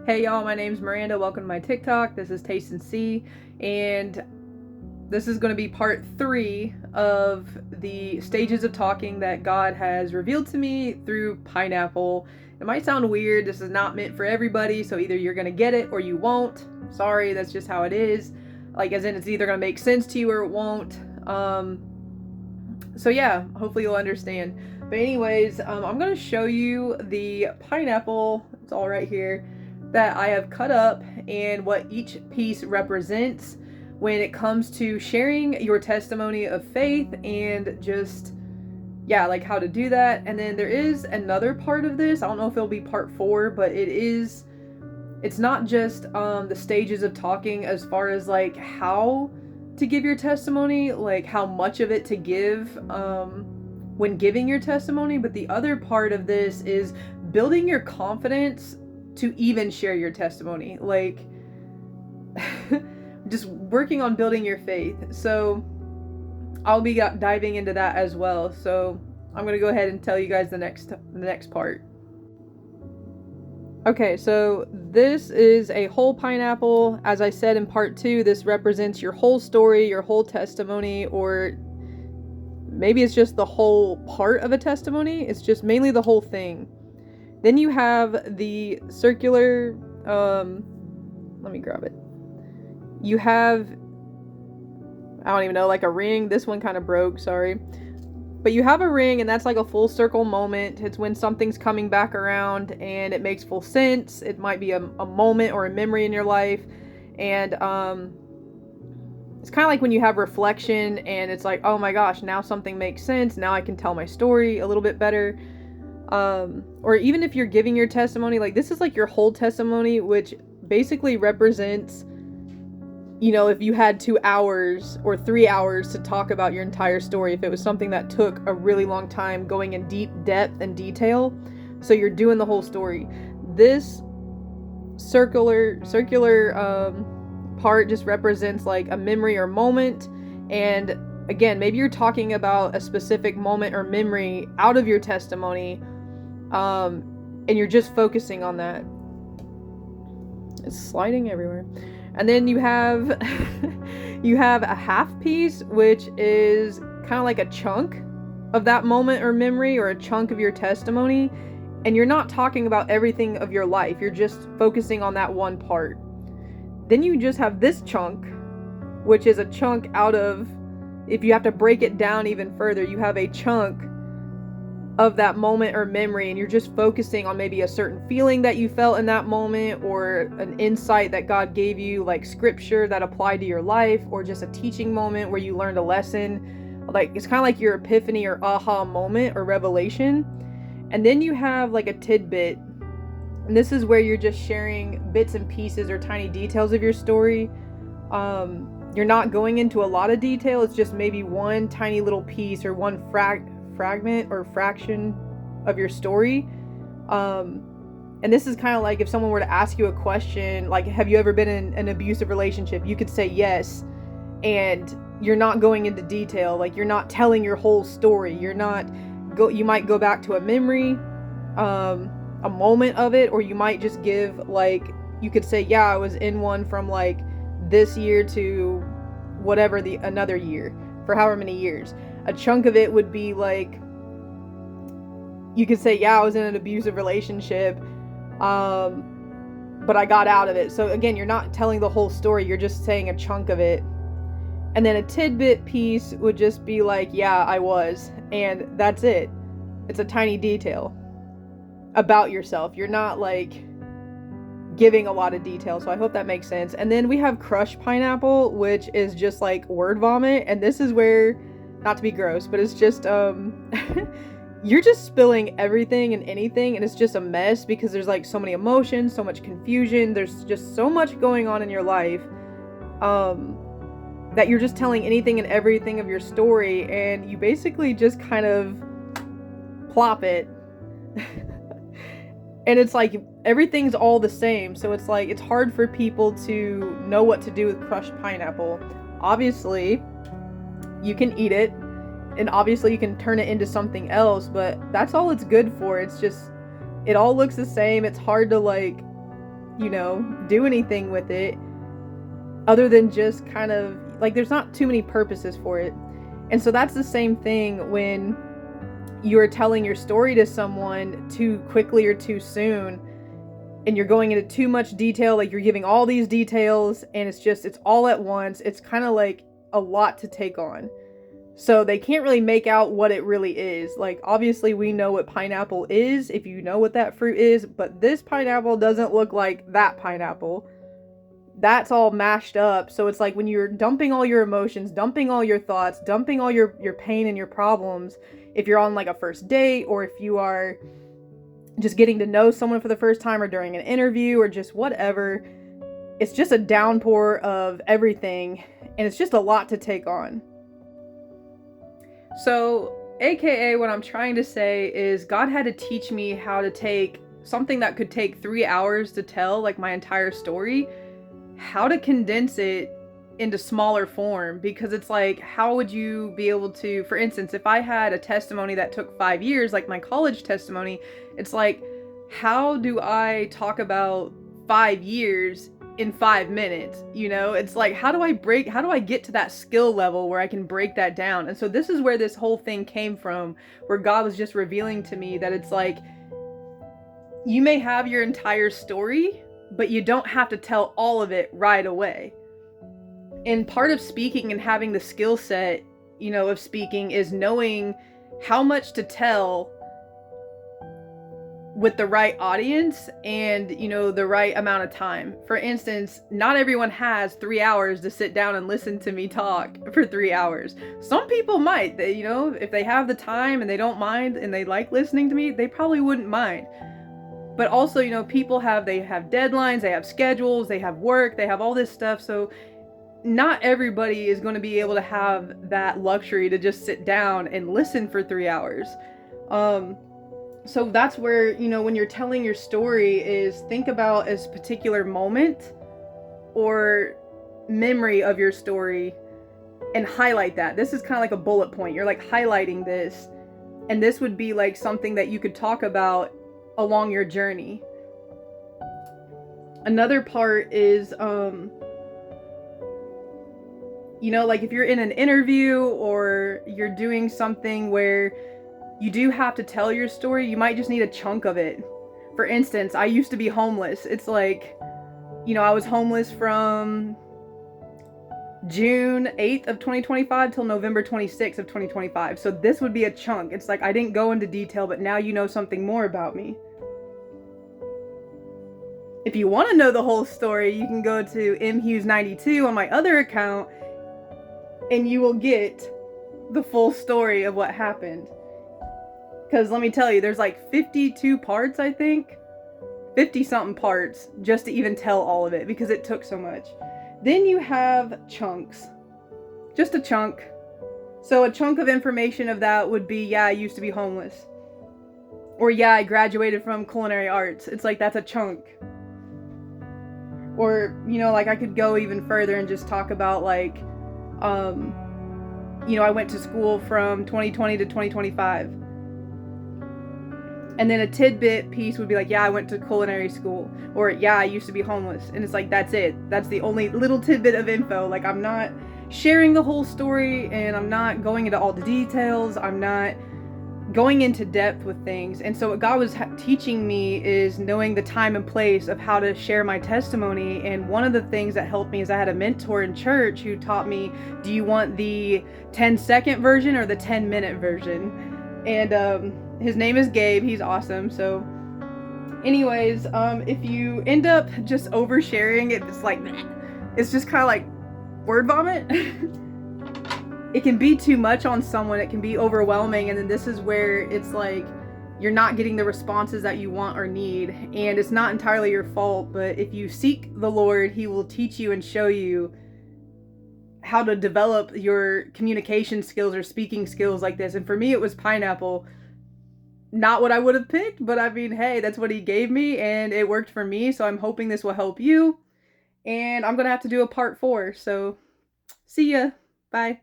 Hey y'all, my name's Miranda. Welcome to my TikTok. This is Taste and See, and this is going to be part 3 of the stages of talking that God has revealed to me through pineapple. It might sound weird. This is not meant for everybody, so either you're going to get it or you won't. Sorry, that's just how it is. Like, as in, it's either going to make sense to you or it won't. So yeah, hopefully you'll understand. But anyways, I'm going to show you the pineapple. It's all right here, that I have cut up and what each piece represents when it comes to sharing your testimony of faith and just, yeah, like how to do that. And then there is another part of this. I don't know if it'll be part 4, but it's not just the stages of talking as far as like how to give your testimony, like how much of it to give when giving your testimony, but the other part of this is building your confidence to even share your testimony, like just working on building your faith. So I'll be diving into that as well. So I'm gonna go ahead and tell you guys the next part. Okay, so this is a whole pineapple. As I said in part 2, this represents your whole story, your whole testimony, or maybe it's just the whole part of a testimony. It's just mainly the whole thing. Then you have the circular, let me grab it. You have, I don't even know, like a ring. This one kind of broke, sorry. But you have a ring, and that's like a full circle moment. It's when something's coming back around and it makes full sense. It might be a moment or a memory in your life. And it's kind of like when you have reflection and it's like, oh my gosh, now something makes sense. Now I can tell my story a little bit better. Or even if you're giving your testimony, like this is like your whole testimony, which basically represents, you know, if you had 2 hours or 3 hours to talk about your entire story, if it was something that took a really long time going in deep depth and detail, so you're doing the whole story. This circular part just represents like a memory or moment. And again, maybe you're talking about a specific moment or memory out of your testimony, and you're just focusing on that. It's sliding everywhere. And then you have a half piece, which is kind of like a chunk of that moment or memory, or a chunk of your testimony, and you're not talking about everything of your life. You're just focusing on that one part. Then you just have this chunk, which is a chunk out of, if you have to break it down even further, you have a chunk of that moment or memory, and you're just focusing on maybe a certain feeling that you felt in that moment, or an insight that God gave you, like scripture that applied to your life, or just a teaching moment where you learned a lesson. Like it's kind of like your epiphany or aha moment or revelation. And then you have like a tidbit, and this is where you're just sharing bits and pieces or tiny details of your story. You're not going into a lot of detail. It's just maybe one tiny little piece or one fragment or fraction of your story. And this is kind of like if someone were to ask you a question, like, have you ever been in an abusive relationship? You could say yes, and you're not going into detail. Like you're not telling your whole story. You might go back to a memory, a moment of it, or you might just give, like, you could say, yeah, I was in one from like this year to whatever another year, for however many years. A chunk of it would be like, you could say, yeah, I was in an abusive relationship, but I got out of it. So again, you're not telling the whole story, you're just saying a chunk of it. And then a tidbit piece would just be like, yeah, I was, and that's it. It's a tiny detail about yourself. You're not like giving a lot of detail. So I hope that makes sense. And then we have crushed pineapple, which is just like word vomit. And this is where, not to be gross, but it's just you're just spilling everything and anything, and it's just a mess because there's like so many emotions, so much confusion, there's just so much going on in your life, that you're just telling anything and everything of your story, and you basically just kind of plop it. And it's like everything's all the same, so it's like it's hard for people to know what to do with crushed pineapple. Obviously you can eat it, and obviously you can turn it into something else, but that's all it's good for. It's just It all looks the same. It's hard to do anything with it other than just kind of there's not too many purposes for it. And so that's the same thing when you're telling your story to someone too quickly or too soon, and you're going into too much detail, you're giving all these details, and it's all at once. It's kind of a lot to take on. So they can't really make out what it really is. Obviously we know what pineapple is, if you know what that fruit is, but this pineapple doesn't look like that pineapple. That's all mashed up. So it's when you're dumping all your emotions, dumping all your thoughts, dumping all your pain and your problems, if you're on a first date, or if you are just getting to know someone for the first time, or during an interview, or just whatever, it's just a downpour of everything, and it's just a lot to take on. So, AKA what I'm trying to say is God had to teach me how to take something that could take 3 hours to tell, my entire story, how to condense it into smaller form, because it's how would you be able to, for instance, if I had a testimony that took 5 years, like my college testimony, it's how do I talk about 5 years in 5 minutes? It's how do I get to that skill level where I can break that down? And so this is where this whole thing came from, where God was just revealing to me that it's you may have your entire story, but you don't have to tell all of it right away. And part of speaking and having the skill set, of speaking, is knowing how much to tell with the right audience and, the right amount of time. For instance, not everyone has 3 hours to sit down and listen to me talk for 3 hours. Some people might, if they have the time and they don't mind and they like listening to me, they probably wouldn't mind. But also, people have deadlines, they have schedules, they have work, they have all this stuff. So not everybody is going to be able to have that luxury to just sit down and listen for 3 hours. So that's where, when you're telling your story, is think about a particular moment or memory of your story and highlight that. This is kind of like a bullet point. You're highlighting this, and this would be something that you could talk about along your journey. Another part is, if you're in an interview or you're doing something where you do have to tell your story, you might just need a chunk of it. For instance, I used to be homeless. It's I was homeless from June 8th of 2025 till November 26th of 2025. So this would be a chunk. It's I didn't go into detail, but now you know something more about me. If you want to know the whole story, you can go to mhughes92 on my other account, and you will get the full story of what happened. Because let me tell you, there's 52 parts, I think. 50-something parts just to even tell all of it, because it took so much. Then you have chunks. Just a chunk. So a chunk of information of that would be, yeah, I used to be homeless. Or yeah, I graduated from culinary arts. It's that's a chunk. Or, I could go even further and just talk about I went to school from 2020 to 2025. And then a tidbit piece would be yeah, I went to culinary school. Or yeah, I used to be homeless. And it's that's it. That's the only little tidbit of info. I'm not sharing the whole story, and I'm not going into all the details. I'm not going into depth with things. And so what God was teaching me is knowing the time and place of how to share my testimony. And one of the things that helped me is I had a mentor in church who taught me, do you want the 10-second version or the 10-minute version? And his name is Gabe. He's awesome. So anyways, if you end up just oversharing it, it's just kind of word vomit. It can be too much on someone. It can be overwhelming. And then this is where it's you're not getting the responses that you want or need. And it's not entirely your fault, but if you seek the Lord, He will teach you and show you how to develop your communication skills or speaking skills like this. And for me, it was pineapple. Not what I would have picked, but I mean, hey, that's what He gave me and it worked for me. So I'm hoping this will help you. And I'm going to have to do a part 4. So see ya. Bye.